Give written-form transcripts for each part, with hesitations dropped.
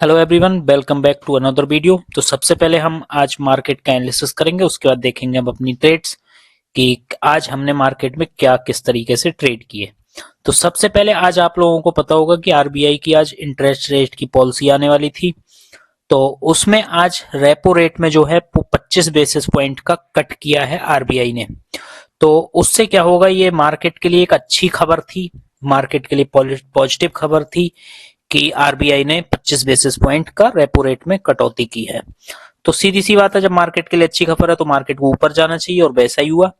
Hello everyone, welcome back to another video. तो सबसे पहले हम आज मार्केट का एनालिसिस करेंगे, उसके बाद देखेंगे हम अपनी ट्रेड्स कि आज हमने मार्केट में क्या किस तरीके से ट्रेड किए। तो सबसे पहले आज आप लोगों को पता होगा कि आरबीआई की आज इंटरेस्ट रेट की पॉलिसी आने वाली थी। तो उसमें आज रेपो रेट में जो है 25 बेसिस पॉइंट का कट किया है आरबीआई ने। तो उससे क्या होगा, ये मार्केट के लिए एक अच्छी खबर थी, मार्केट के लिए पॉजिटिव खबर थी कि आरबीआई ने 25 बेसिस पॉइंट का रेपो रेट में कटौती की है। तो सीधी सी बात है, जब मार्केट के लिए अच्छी खबर है तो मार्केट को ऊपर जाना चाहिए, और वैसा ही हुआ।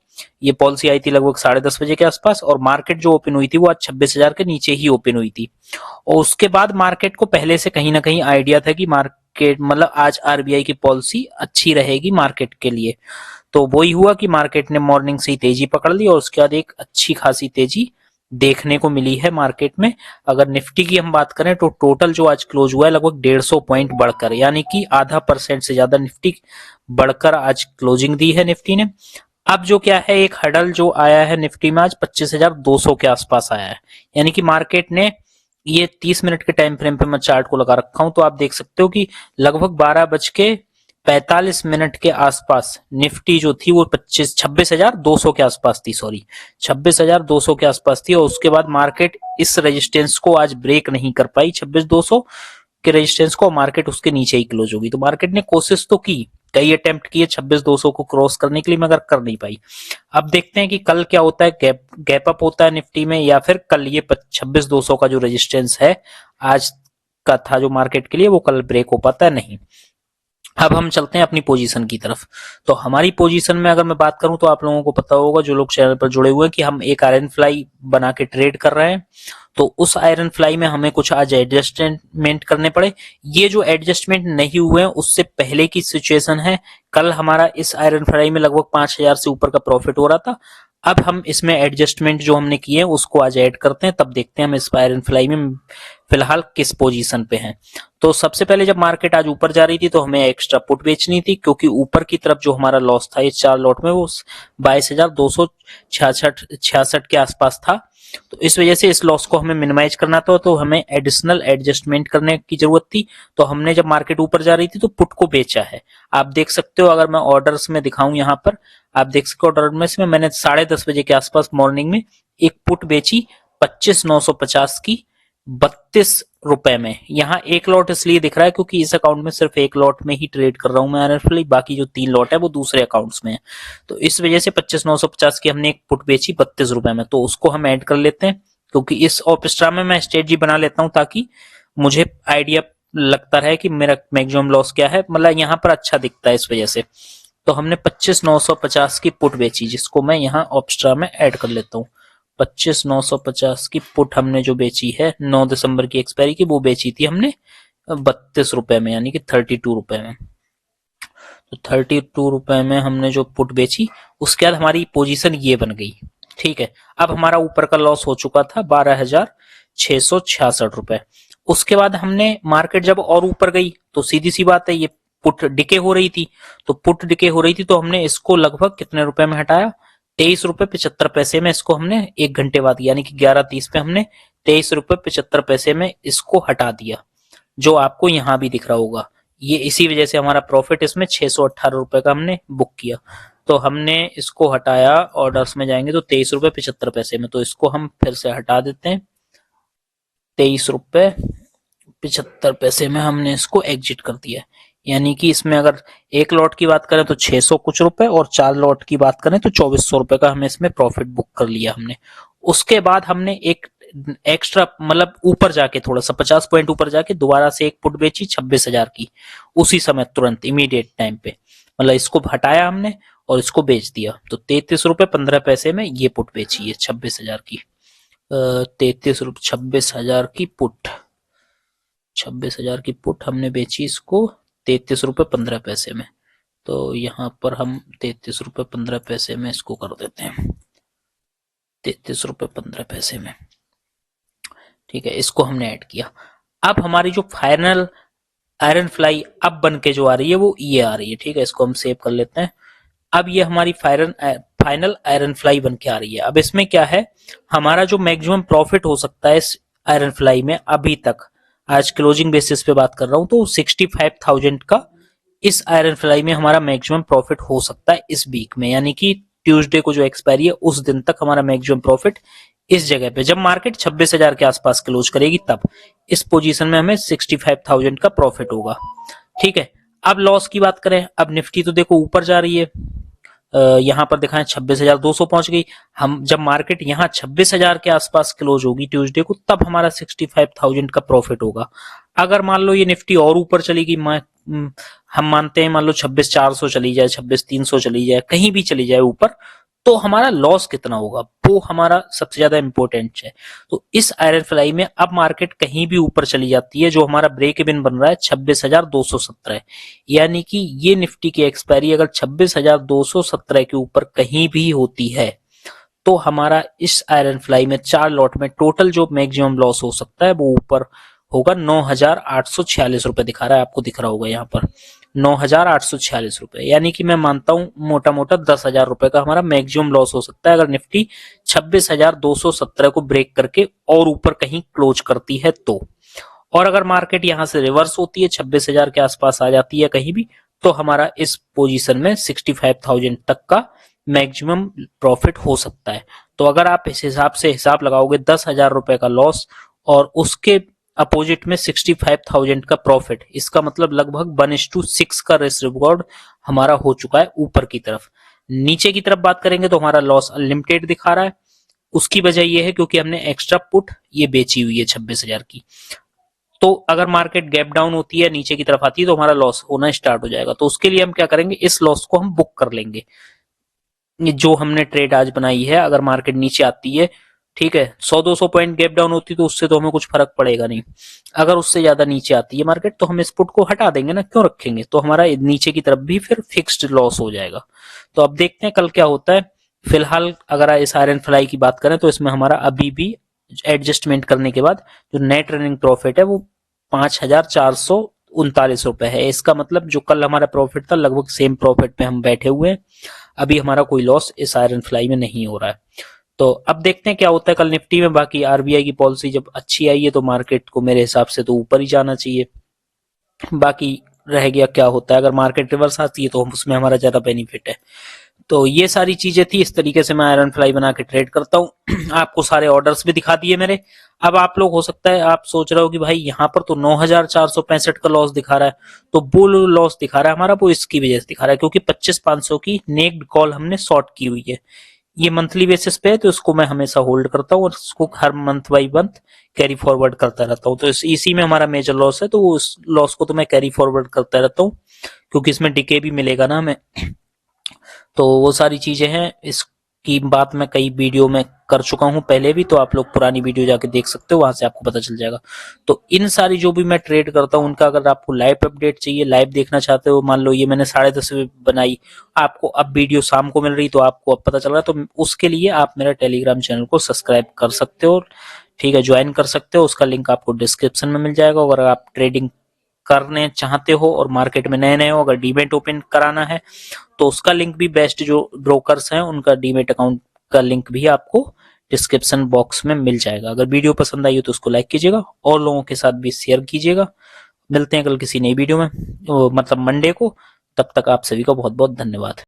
ये पॉलिसी आई थी लगभग 10:30 बजे के आसपास, और मार्केट जो ओपन हुई थी वो आज 26,000 के नीचे ही ओपन हुई थी। और उसके बाद मार्केट को पहले से कहीं ना कहीं आइडिया था कि मार्केट मतलब आज आरबीआई की पॉलिसी अच्छी रहेगी मार्केट के लिए। तो वही हुआ कि मार्केट ने मॉर्निंग से ही तेजी पकड़ ली, और उसके बाद एक अच्छी खासी तेजी देखने को मिली है मार्केट में। अगर निफ्टी की हम बात करें तो टोटल जो आज क्लोज हुआ है लगभग 150 पॉइंट बढ़कर, यानी कि आधा परसेंट से ज्यादा निफ्टी बढ़कर आज क्लोजिंग दी है निफ्टी ने। अब जो क्या है, एक हडल जो आया है निफ्टी में आज 25,200 के आसपास आया है। यानी कि मार्केट ने ये 30 मिनट के टाइम फ्रेम पे मैं चार्ट को लगा रखा हूं, तो आप देख सकते हो कि लगभग 12:45 के आसपास निफ्टी जो थी वो 26,200 के आसपास थी, सॉरी 26,200 के आसपास थी। और उसके बाद मार्केट इस रेजिस्टेंस को आज ब्रेक नहीं कर पाई, 26,200 के रेजिस्टेंस को, मार्केट उसके नीचे ही क्लोज होगी। तो मार्केट ने कोशिश तो की, कई अटेम्प्ट किए 26,200 को क्रॉस करने के लिए, मगर कर नहीं पाई। अब देखते हैं कि कल क्या होता है, गैप अप होता है निफ्टी में, या फिर कल ये 26,200 का जो रेजिस्टेंस है आज का था जो मार्केट के लिए, वो कल ब्रेक हो पाता है नहीं। अब हम चलते हैं अपनी पोजीशन की तरफ। तो हमारी पोजीशन में अगर मैं बात करूं तो आप लोगों को पता होगा, जो लोग चैनल पर जुड़े हुए हैं, कि हम एक आयरन फ्लाई बना के ट्रेड कर रहे हैं। तो उस आयरन फ्लाई में हमें कुछ आज एडजस्टमेंट करने पड़े। ये जो एडजस्टमेंट नहीं हुए हैं उससे पहले की सिचुएशन है। कल हमारा इस आयरन फ्लाई में लगभग 5,000 से ऊपर का प्रॉफिट हो रहा था। अब हम इसमें एडजस्टमेंट जो हमने किए हैं उसको आज ऐड करते हैं, तब देखते हैं हम इस आयरन फ्लाई में फिलहाल किस पोजीशन पे हैं। तो सबसे पहले जब मार्केट आज ऊपर जा रही थी तो हमें एक्स्ट्रा पुट बेचनी थी, क्योंकि ऊपर की तरफ जो हमारा लॉस था इस 4 लॉट में वो 22,266 के आसपास था। तो इस वजह से इस लॉस को हमें मिनिमाइज करना था, तो हमें एडिशनल एडजस्टमेंट करने की जरूरत थी। तो हमने जब मार्केट ऊपर जा रही थी तो पुट को बेचा है। आप देख सकते हो, अगर मैं ऑर्डर्स में दिखाऊं यहाँ पर, आप देख सकते हो ऑर्डर में से मैंने 10:30 बजे के आसपास मॉर्निंग में एक पुट बेची 25,950 की 32 रुपए में। यहाँ एक लॉट इसलिए दिख रहा है क्योंकि इस अकाउंट में सिर्फ एक लॉट में ही ट्रेड कर रहा हूं मैं आरएफएल, बाकी जो 3 लॉट है वो दूसरे अकाउंट्स में है। तो इस वजह से 25,950 की हमने एक पुट बेची 32 रुपए में, तो उसको हम ऐड कर लेते हैं। क्योंकि इस ऑप्स्ट्रा में मैं स्ट्रेटजी बना लेता हूं ताकि मुझे आइडिया लगता रहे कि मेरा मैक्सिमम लॉस क्या है, मतलब यहाँ पर अच्छा दिखता है इस वजह से। तो हमने 25,950 की पुट बेची, जिसको मैं यहाँ ऑप्स्ट्रा में ऐड कर लेता हूँ। 25,950 की पुट हमने जो बेची है 9 दिसंबर की एक्सपायरी की, वो बेची थी हमने 32 रुपए में, यानी कि 32 रुपए में। तो 32 रुपए में हमने जो पुट बेची, उसके बाद हमारी पोजीशन ये बन गई। ठीक है, अब हमारा ऊपर का लॉस हो चुका था 12,666 रुपए। उसके बाद हमने मार्केट जब और ऊपर गई तो सीधी सी बात है, ये पुट डिके हो रही थी। तो पुट डिके हो रही थी तो हमने इसको लगभग कितने रुपए में हटाया, 23 रुपए 75 पैसे में इसको हमने 1 घंटे बाद, यानी कि 11:30 पे हमने 23 रुपए 75 पैसे में इसको हटा दिया, जो आपको यहां भी दिख रहा होगा। ये इसी वजह से हमारा प्रॉफिट इसमें 618 रुपए का हमने बुक किया। तो हमने इसको हटाया, ऑर्डर्स में जाएंगे तो 23 रुपए 75 पैसे में, तो इसको हम फिर से हटा देते हैं। 23 रुपए 75 पैसे में हमने इसको एग्जिट कर दिया। यानी कि इसमें अगर एक लॉट की बात करें तो 600 कुछ रुपए, और 4 लॉट की बात करें तो 2,400 रुपए का हमें इसमें प्रॉफिट बुक कर लिया हमने। उसके बाद हमने एक एक्स्ट्रा मतलब ऊपर जाके थोड़ा सा 50 पॉइंट ऊपर जाके दोबारा से एक पुट बेची 26,000 की, उसी समय तुरंत इमीडिएट टाइम पे, मतलब इसको हटाया हमने और इसको बेच दिया। तो 33 रुपए 15 पैसे में ये पुट बेची है 26,000 की। 26,000 की पुट, 26,000 की पुट हमने बेची इसको 33 रुपए 15 पैसे में। तो यहाँ पर हम 33 रुपए 15 पैसे में इसको कर देते हैं, 33 रुपए 15 पैसे में। ठीक है, इसको हमने ऐड किया। अब हमारी जो फाइनल आयरन फ्लाई अब बन के जो आ रही है वो ये आ रही है। ठीक है, इसको हम सेव कर लेते हैं। अब ये हमारी फाइनल आयरन फ्लाई बन के आ रही है। अब इसमें क्या है, हमारा जो मैक्सिमम प्रॉफिट हो सकता है इस आयरन फ्लाई में अभी तक, आज क्लोजिंग बेसिस पे बात कर रहा हूं, तो 65,000 का इस आयरन फ्लाई में हमारा मैक्सिमम प्रॉफिट हो सकता है इस वीक में, यानी कि ट्यूसडे को जो एक्सपायरी है उस दिन तक हमारा मैक्सिमम प्रॉफिट इस जगह पे, जब मार्केट 26,000 के आसपास क्लोज करेगी तब इस पोजीशन में हमें 65,000 का प्रॉफिट होगा। ठीक है, अब लॉस की बात करें, अब निफ्टी तो देखो ऊपर जा रही है, यहां पर दिखाएं 26,200 पहुंच गई। हम जब मार्केट यहां 26,000 के आसपास क्लोज होगी ट्यूसडे को, तब हमारा 65,000 का प्रॉफिट होगा। अगर मान लो ये निफ्टी और ऊपर चलेगी, हम मानते हैं मान लो 26,400 चली जाए, 26,300 चली जाए, कहीं भी चली जाए ऊपर, तो हमारा लॉस कितना होगा वो हमारा सबसे ज्यादा इंपॉर्टेंट है। तो इस आयरन फ्लाई में अब मार्केट कहीं भी ऊपर चली जाती है, जो हमारा ब्रेक इवन बन रहा है 26,217, यानी कि ये निफ्टी की एक्सपायरी अगर 26,217 के ऊपर कहीं भी होती है, तो हमारा इस आयरन फ्लाई में 4 लॉट में टोटल जो मैक्सिमम लॉस हो सकता है वो ऊपर होगा 9,846 रुपए दिखा रहा है, आपको दिख रहा होगा यहाँ पर 9,846 रुपए, यानी कि मैं मानता हूं मोटा मोटा 10,000 रुपए का हमारा मैक्सिमम लॉस हो सकता है अगर निफ्टी 26,217 को ब्रेक करके और ऊपर कहीं क्लोज करती है तो। और अगर मार्केट यहां से रिवर्स होती है, 26,000 के आसपास आ जाती है कहीं भी, तो हमारा इस पोजीशन में 65,000 तक का मैक्सिमम प्रॉफिट हो सकता है। तो अगर आप इस हिसाब से हिसाब लगाओगे 10,000 रुपए का लॉस और उसके अपोजिट में 65,000 का प्रॉफिट, इसका मतलब लगभग 1:6 का रिस्क रिवॉर्ड हमारा हो चुका है ऊपर की तरफ। नीचे की तरफ बात करेंगे तो हमारा लॉस अनलिमिटेड दिखा रहा है। उसकी वजह यह है क्योंकि हमने एक्स्ट्रा पुट ये बेची हुई है 26,000 की। तो अगर मार्केट गैप डाउन होती है, नीचे की तरफ आती है, तो हमारा लॉस होना स्टार्ट हो जाएगा। तो उसके लिए हम क्या करेंगे, इस लॉस को हम बुक कर लेंगे। जो हमने ट्रेड आज बनाई है, अगर मार्केट नीचे आती है, ठीक है, 100-200 पॉइंट गैप डाउन होती तो उससे तो हमें कुछ फर्क पड़ेगा नहीं। अगर उससे ज्यादा नीचे आती है मार्केट, तो हम इस पुट को हटा देंगे ना, क्यों रखेंगे, तो हमारा नीचे की तरफ भी फिर फिक्स्ड लॉस हो जाएगा। तो अब देखते हैं कल क्या होता है। फिलहाल अगर इस आयरन फ्लाई की बात करें तो इसमें हमारा अभी भी एडजस्टमेंट करने के बाद जो नेट रनिंग प्रॉफिट है वो 5,439 रुपए है। इसका मतलब जो कल हमारा प्रॉफिट था, लगभग सेम प्रॉफिट पे हम बैठे हुए हैं। अभी हमारा कोई लॉस इस आयरन फ्लाई में नहीं हो रहा है। तो अब देखते हैं क्या होता है कल निफ्टी में। बाकी आरबीआई की पॉलिसी जब अच्छी आई है तो मार्केट को मेरे हिसाब से तो ऊपर ही जाना चाहिए। बाकी रह गया क्या होता है, अगर मार्केट रिवर्स आती है तो उसमें हमारा ज्यादा बेनिफिट है। तो ये सारी चीजें थी, इस तरीके से मैं आयरन फ्लाई बना के ट्रेड करता हूँ। आपको सारे ऑर्डर्स भी दिखा दिए मेरे। अब आप लोग हो सकता है आप सोच रहे हो कि भाई यहाँ पर तो 9,465 का लॉस दिखा रहा है, तो वो लॉस दिखा रहा है हमारा, वो इसकी वजह से दिखा रहा है क्योंकि 25,500 की नेक्ड कॉल हमने शॉर्ट की हुई है। ये मंथली बेसिस पे है, तो इसको मैं हमेशा होल्ड करता हूँ और इसको हर month by month carry forward करता रहता हूँ। तो इसी में हमारा मेजर लॉस है, तो उस लॉस को तो मैं कैरी फॉरवर्ड करता रहता हूँ क्योंकि इसमें डिके भी मिलेगा ना हमें। तो वो सारी चीजें हैं, इसकी बात मैं कई वीडियो में कर चुका हूं पहले भी, तो आप लोग पुरानी वीडियो जाके देख सकते हो, वहां से आपको पता चल जाएगा। तो इन सारी जो भी मैं ट्रेड करता हूं उनका अगर आपको लाइव अपडेट चाहिए, लाइव देखना चाहते हो, मान लो ये मैंने 10:30 बजे बनाई, आपको अब वीडियो शाम को मिल रही, तो आपको अब पता चल रहा है, तो उसके लिए आप मेरा टेलीग्राम चैनल को सब्सक्राइब कर सकते हो, ठीक है, ज्वाइन कर सकते हो। उसका लिंक आपको डिस्क्रिप्शन में मिल जाएगा। अगर आप ट्रेडिंग करने चाहते हो और मार्केट में नए नए हो, अगर डीमेट ओपन कराना है तो उसका लिंक भी, बेस्ट जो ब्रोकर्स हैं उनका डीमेट अकाउंट का लिंक भी आपको डिस्क्रिप्शन बॉक्स में मिल जाएगा। अगर वीडियो पसंद आई हो तो उसको लाइक कीजिएगा और लोगों के साथ भी शेयर कीजिएगा। मिलते हैं कल किसी नई वीडियो में, मतलब मंडे को। तब तक आप सभी का बहुत बहुत धन्यवाद।